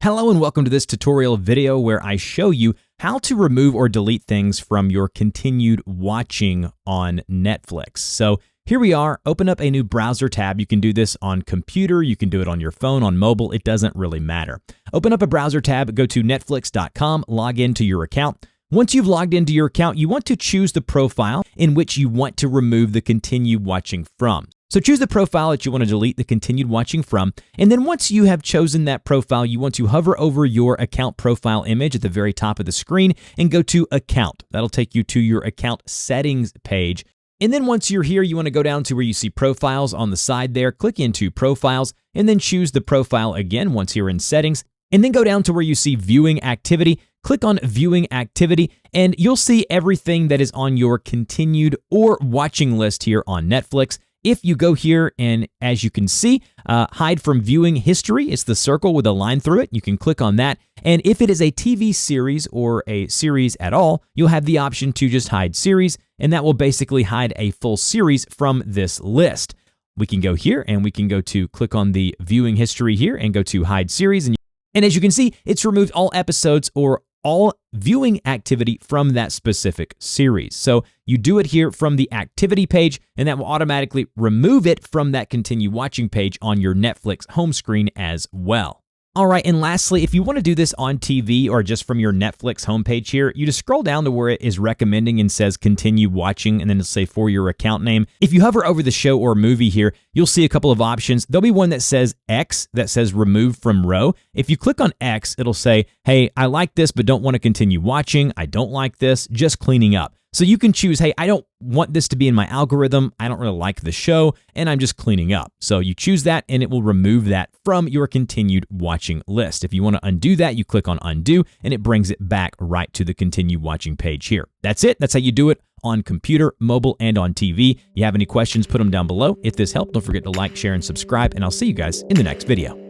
Hello and welcome to this tutorial video where I show you how to remove or delete things from your continued watching on Netflix. So here we are, open up a new browser tab. You can do this on computer, you can do it on your phone, on mobile, it doesn't really matter. Open up a browser tab, go to netflix.com, log into your account. Once you've logged into your account, you want to choose the profile in which you want to remove the continue watching from. So choose the profile that you want to delete the continued watching from, and then once you have chosen that profile, you want to hover over your account profile image at the very top of the screen and go to Account. That'll take you to your account settings page. And then once you're here, you want to go down to where you see Profiles on the side there, click into Profiles, and then choose the profile again once you're in Settings, and then go down to where you see Viewing Activity, click on Viewing Activity, and you'll see everything that is on your continued or watching list here on Netflix. If you go here and as you can see, hide from viewing history, it's the circle with a line through it. You can click on that. And if it is a TV series or a series at all, you'll have the option to just hide series, and that will basically hide a full series from this list. We can go here and we can go to click on the viewing history here and go to hide series. And as you can see, it's removed all episodes or all viewing activity from that specific series. So you do it here from the activity page, and that will automatically remove it from that continue watching page on your Netflix home screen as well. All right, and lastly, if you want to do this on TV or just from your Netflix homepage here, you just scroll down to where it is recommending and says continue watching, and then it'll say for your account name. If you hover over the show or movie here, you'll see a couple of options. There'll be one that says X, that says remove from row. If you click on X, it'll say, hey, I like this, but don't want to continue watching. I don't like this, just cleaning up. So you can choose, hey, I don't want this to be in my algorithm. I don't really like the show, and I'm just cleaning up. So you choose that, and it will remove that from your continued watching list. If you want to undo that, you click on undo, and it brings it back right to the continue watching page here. That's it. That's how you do it on computer, mobile, and on TV. You have any questions, put them down below. If this helped, don't forget to like, share, and subscribe, and I'll see you guys in the next video.